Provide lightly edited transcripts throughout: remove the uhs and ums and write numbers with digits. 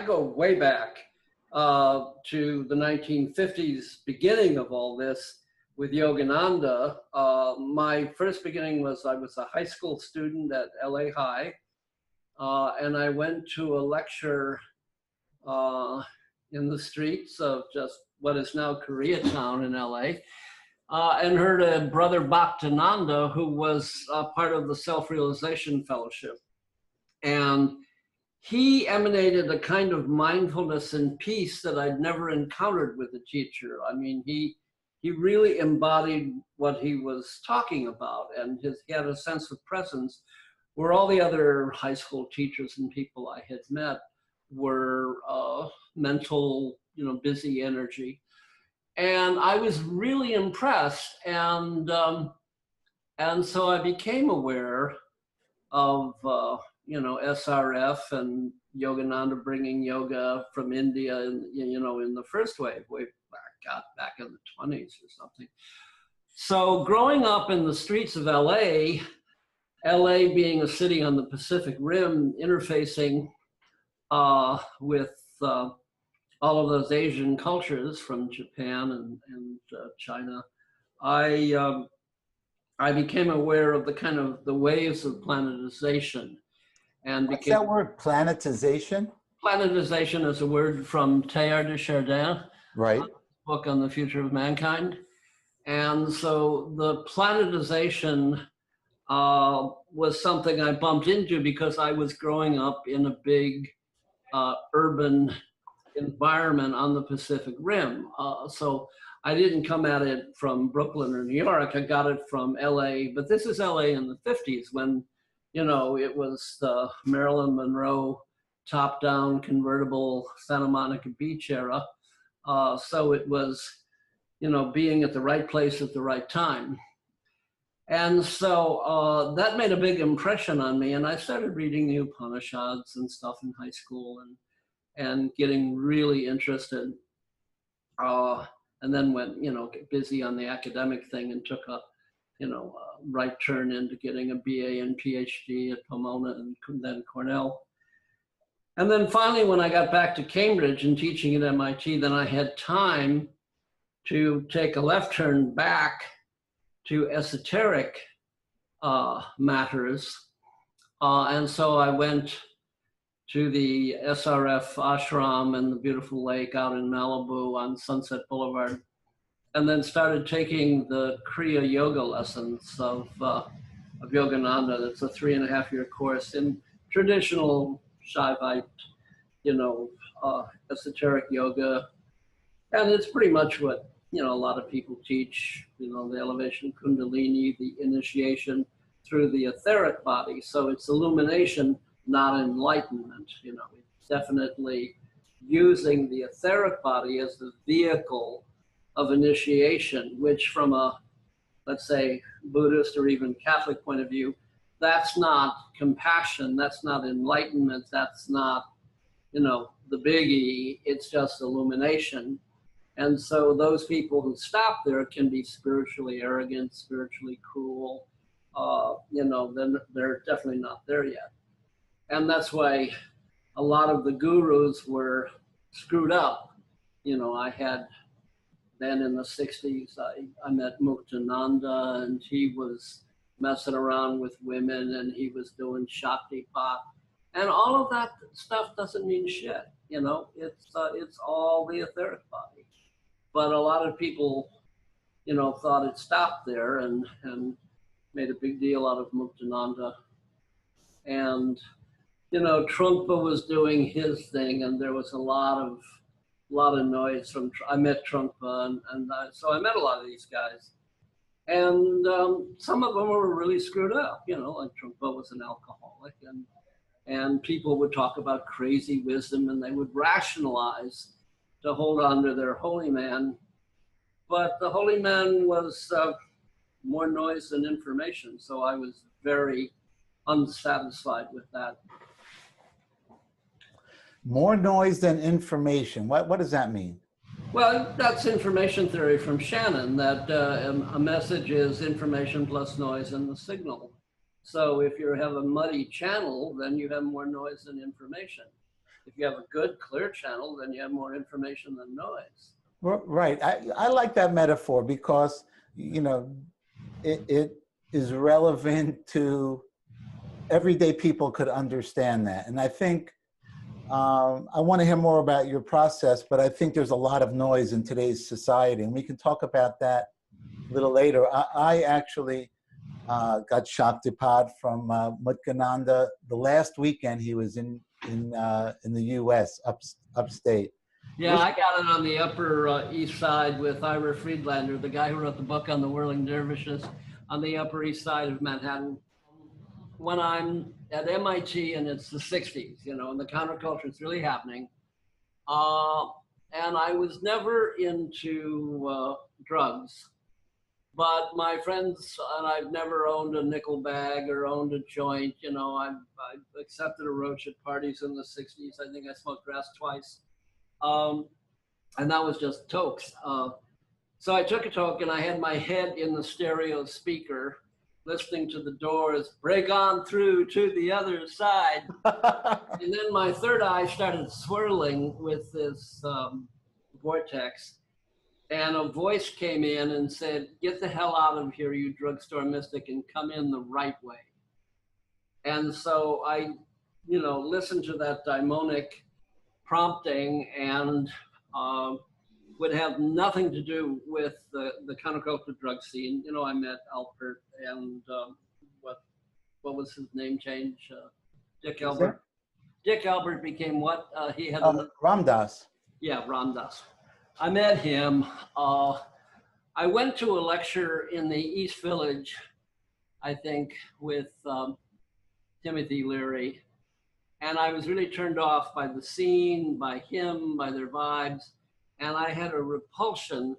I go way back to the 1950s, beginning of all this with Yogananda. My first beginning was I was a high school student at LA High, and I went to a lecture in the streets of just what is now Koreatown in LA, and heard a brother Bhaktananda who was part of the Self-Realization Fellowship. And he emanated a kind of mindfulness and peace that I'd never encountered with a teacher. I mean, he really embodied what he was talking about, and he had a sense of presence where all the other high school teachers and people I had met were mental, busy energy. And I was really impressed, and so I became aware of SRF and Yogananda bringing yoga from India, in the first wave, way back in the 20s or something. So growing up in the streets of LA being a city on the Pacific Rim, interfacing with all of those Asian cultures from Japan and China, I became aware of the waves of planetization. And what's that word, planetization? Planetization is a word from Teilhard de Chardin, right? Book on the Future of Mankind. And so the planetization was something I bumped into because I was growing up in a big urban environment on the Pacific Rim. So I didn't come at it from Brooklyn or New York. I got it from LA, but this is LA in the 50s when, it was the Marilyn Monroe top-down convertible Santa Monica Beach era. So it was, being at the right place at the right time. And so that made a big impression on me. And I started reading the Upanishads and stuff in high school and getting really interested. And then went, get busy on the academic thing and took a right turn into getting a BA and PhD at Pomona and then Cornell. And then finally, when I got back to Cambridge and teaching at MIT, then I had time to take a left turn back to esoteric matters. And so I went to the SRF ashram and the beautiful lake out in Malibu on Sunset Boulevard, and then started taking the Kriya Yoga lessons of Yogananda. That's a 3.5-year course in traditional Shaivite, esoteric yoga. And it's pretty much what, a lot of people teach, the elevation of Kundalini, the initiation through the etheric body. So it's illumination, not enlightenment. It's definitely using the etheric body as the vehicle of initiation, which from a, let's say, Buddhist or even Catholic point of view, that's not compassion, that's not enlightenment, that's not, the biggie, it's just illumination. And so those people who stop there can be spiritually arrogant, spiritually cruel, then they're definitely not there yet. And that's why a lot of the gurus were screwed up. I had, then in the 60s, I met Muktananda, and he was messing around with women, and he was doing Shaktipat. And all of that stuff doesn't mean shit, it's all the etheric body. But a lot of people, thought it stopped there and made a big deal out of Muktananda. And, Trungpa was doing his thing, and there was a lot of noise from, I met Trungpa, so I met a lot of these guys. And some of them were really screwed up, like Trungpa was an alcoholic, and people would talk about crazy wisdom, and they would rationalize to hold on to their holy man. But the holy man was more noise than information, so I was very unsatisfied with that. More noise than information. What does that mean? Well, that's information theory from Shannon, that a message is information plus noise in the signal. So if you have a muddy channel, then you have more noise than information. if you have a good, clear channel, then you have more information than noise. Right. I like that metaphor because, you know, it is relevant to everyday people could understand that. And I think I want to hear more about your process, but I think there's a lot of noise in today's society, and we can talk about that a little later. I actually got Shaktipat from Mutkananda the last weekend. He was in the U.S. upstate. Yeah, I got it on the Upper East Side with Ira Friedlander, the guy who wrote the book on the whirling dervishes, on the Upper East Side of Manhattan. When I'm at MIT and it's the 60s, you know, and the counterculture is really happening. And I was never into drugs, but my friends, and I've never owned a nickel bag or owned a joint. You know, I accepted a roach at parties in the 60s. I think I smoked grass twice. And that was just tokes. So I took a toke and I had my head in the stereo speaker, listening to the Doors, break on through to the other side. And then my third eye started swirling with this vortex. And a voice came in and said, get the hell out of here, you drugstore mystic, and come in the right way. And so I, you know, listened to that daimonic prompting and would have nothing to do with the counterculture drug scene. You know, I met Alpert and what was his name change? Dick Albert. Dick Albert became what? He had Ram Dass. Yeah, Ram Dass. I met him. I went to a lecture in the East Village, I think, with Timothy Leary. And I was really turned off by the scene, by him, by their vibes. And I had a repulsion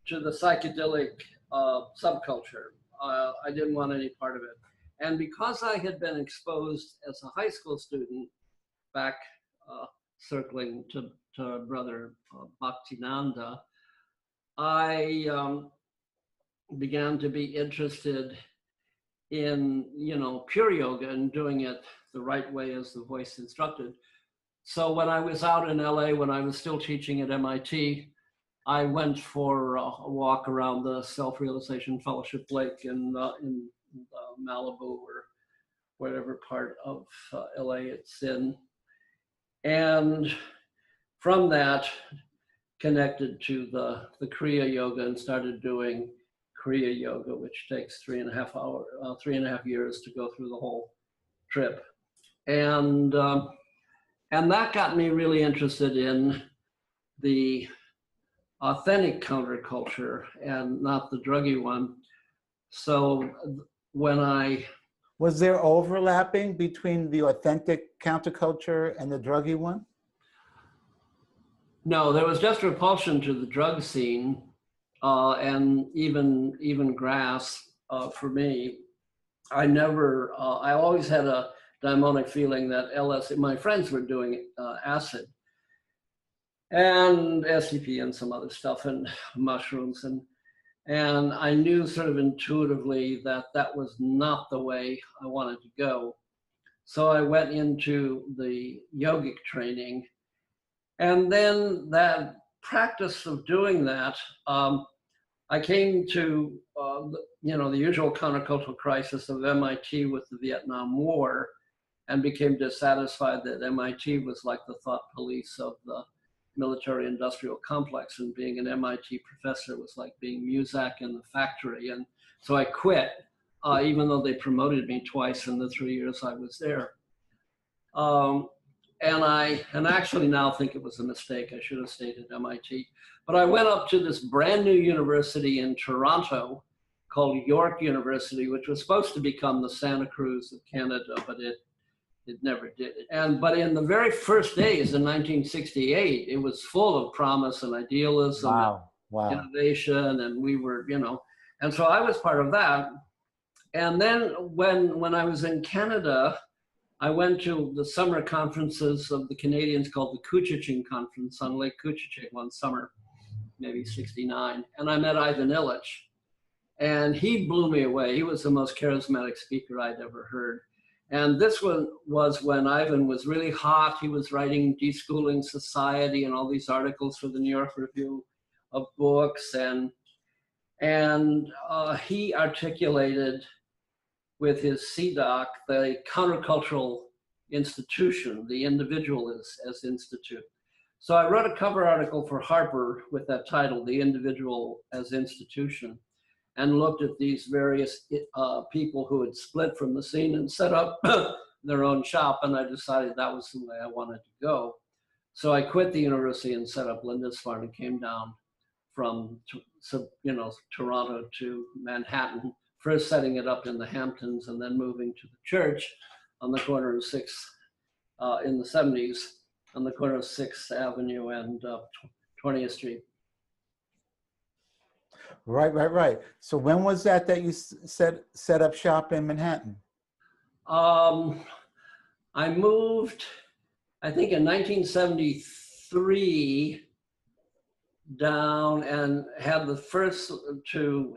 to the psychedelic subculture. I didn't want any part of it. And because I had been exposed as a high school student, back circling to Brother Bhaktinanda, I began to be interested in, you know, pure yoga and doing it the right way as the voice instructed. So when I was out in LA, when I was still teaching at MIT, I went for a walk around the Self-Realization Fellowship Lake in Malibu or whatever part of LA it's in. And from that, connected to the Kriya Yoga and started doing Kriya Yoga, which takes 3.5 years to go through the whole trip. And that got me really interested in the authentic counterculture and not the druggy one. So when Was there overlapping between the authentic counterculture and the druggy one? No, there was just repulsion to the drug scene and even grass for me. I always had a daimonic feeling that LSD, my friends were doing acid and SCP and some other stuff and mushrooms. And I knew sort of intuitively that that was not the way I wanted to go. So I went into the yogic training. And then that practice of doing that, I came to, you know, the usual countercultural crisis of MIT with the Vietnam War and became dissatisfied that MIT was like the thought police of the military industrial complex, and being an MIT professor was like being Muzak in the factory. And so I quit, even though they promoted me twice in the 3 years I was there. And I actually now think it was a mistake. I should have stayed at MIT. But I went up to this brand new university in Toronto called York University, which was supposed to become the Santa Cruz of Canada, but it never did. But in the very first days in 1968, it was full of promise and idealism, wow. Innovation, and we were, you know, and so I was part of that. And then when I was in Canada, I went to the summer conferences of the Canadians called the Couchiching Conference on Lake Couchiching one summer, maybe 69. And I met Ivan Illich. And he blew me away. He was the most charismatic speaker I'd ever heard. And this one was when Irwin was really hot. He was writing Deschooling Society and all these articles for the New York Review of Books. And he articulated with his CDOC the countercultural institution, the individual as institute. So I wrote a cover article for Harper with that title, The Individual as Institution, and looked at these various people who had split from the scene and set up their own shop, and I decided that was the way I wanted to go. So I quit the university and set up Lindisfarne and came down from Toronto to Manhattan, first setting it up in the Hamptons and then moving to the church on the corner of 6th in the 70s, on the corner of 6th Avenue and 20th Street. Right. So when was that you set up shop in Manhattan? I moved, I think in 1973, down and had the first to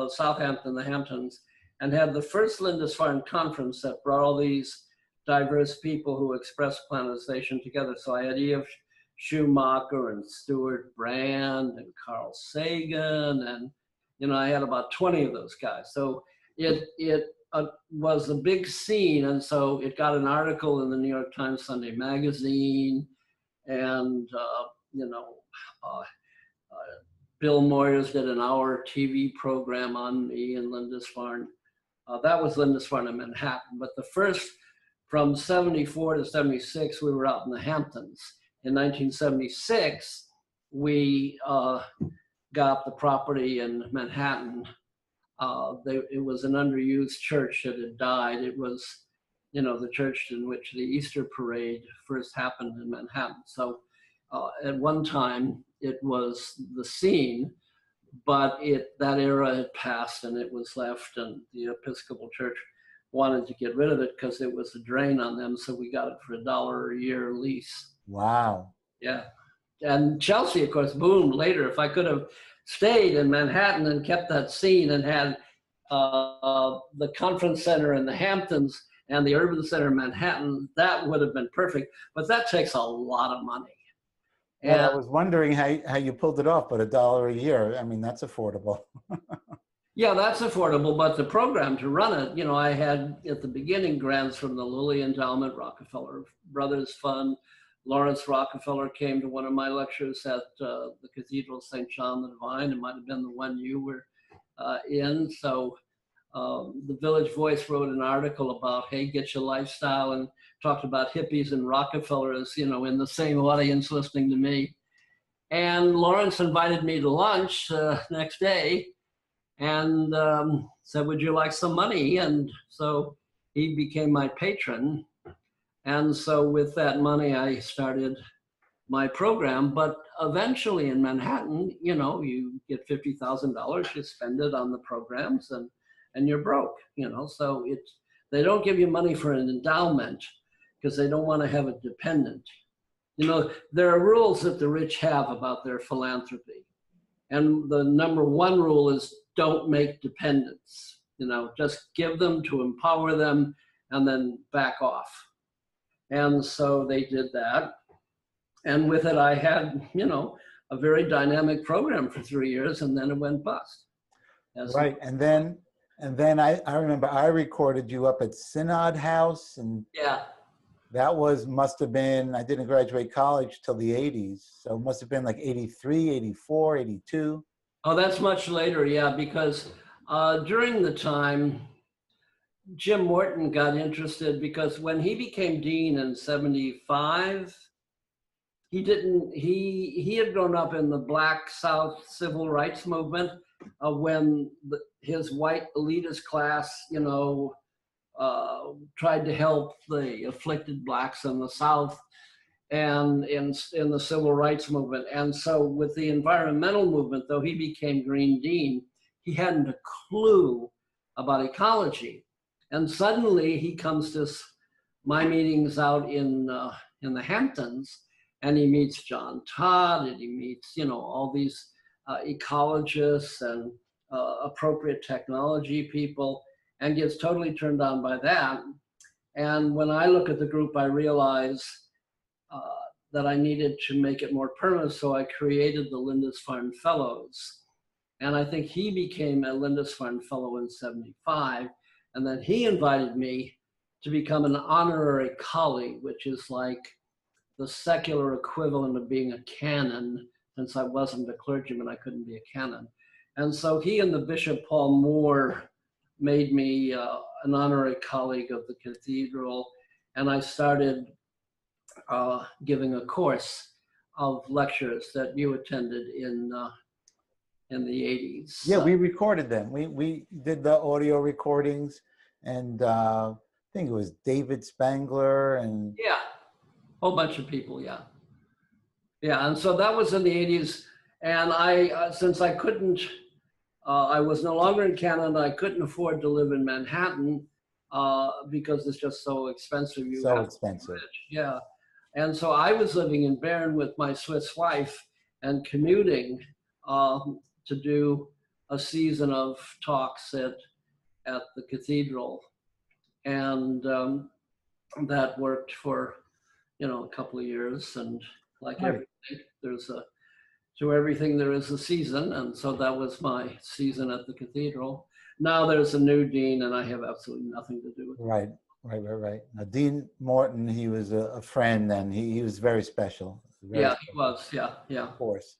Southampton, the Hamptons, and had the first Lindisfarne conference that brought all these diverse people who expressed planization together. So I had E.F. Schumacher and Stuart Brand and Carl Sagan, and I had about 20 of those guys. So it was a big scene, and so it got an article in the New York Times Sunday Magazine, and Bill Moyers did an hour TV program on me in Lindisfarne. That was Lindisfarne in Manhattan, but the first, from 74 to 76, we were out in the Hamptons. In 1976, we got the property in Manhattan. It was an underused church that had died. It was, the church in which the Easter parade first happened in Manhattan. So at one time, it was the scene, but that era had passed and it was left, and the Episcopal Church wanted to get rid of it because it was a drain on them, so we got it for $1 a year lease. Wow. Yeah. And Chelsea, of course, boomed later. If I could have stayed in Manhattan and kept that scene and had the conference center in the Hamptons and the urban center in Manhattan, that would have been perfect. But that takes a lot of money. Well, I was wondering how you pulled it off, but $1 a year, I mean, that's affordable. Yeah, that's affordable, but the program to run it, I had at the beginning grants from the Lilly Endowment, Rockefeller Brothers Fund. Lawrence Rockefeller came to one of my lectures at the Cathedral of St. John the Divine. It might have been the one you were in. So the Village Voice wrote an article about, hey, get your lifestyle, and talked about hippies and Rockefellers, in the same audience listening to me. And Lawrence invited me to lunch next day and said, would you like some money? And so he became my patron. And so with that money, I started my program. But eventually in Manhattan, you get $50,000, you spend it on the programs, and you're broke, So they don't give you money for an endowment because they don't want to have a dependent. There are rules that the rich have about their philanthropy. And the number one rule is don't make dependents. Just give them to empower them and then back off. And so they did that. And with it, I had, a very dynamic program for 3 years, and then it went bust. Right. And then I remember I recorded you up at Synod House, and yeah, that must have been, I didn't graduate college till the 80s. So it must have been like 83, 84, 82. Oh, that's much later. Yeah, because during the time, Jim Morton got interested because when he became dean in 75, he had grown up in the Black South civil rights movement when his white elitist class, tried to help the afflicted blacks in the South and in the civil rights movement. And so with the environmental movement, though he became Green Dean, he hadn't a clue about ecology. And suddenly he comes to my meetings out in the Hamptons, and he meets John Todd, and he meets, all these ecologists and appropriate technology people, and gets totally turned on by that. And when I look at the group, I realize that I needed to make it more permanent. So I created the Lindisfarne Fellows. And I think he became a Lindisfarne Fellow in '75. And then he invited me to become an honorary colleague, which is like the secular equivalent of being a canon. Since I wasn't a clergyman, I couldn't be a canon. And so he and the Bishop Paul Moore made me an honorary colleague of the cathedral. And I started giving a course of lectures that you attended in the '80s. Yeah, we recorded them. We did the audio recordings, and I think it was David Spangler and Yeah, a whole bunch of people. Yeah, yeah, and so that was in the '80s. And I, since I couldn't, I was no longer in Canada. I couldn't afford to live in Manhattan because it's just so expensive. You so have expensive. to be rich. Yeah, and so I was living in Bern with my Swiss wife and commuting to do a season of talks at the cathedral, and that worked for a couple of years. And like Right. everything, to everything there is a season, and so that was my season at the cathedral. Now there's a new dean, and I have absolutely nothing to do with it. Right. Now, Dean Morton, he was a friend, and he was very special. Yeah, he was. Yeah. Of course.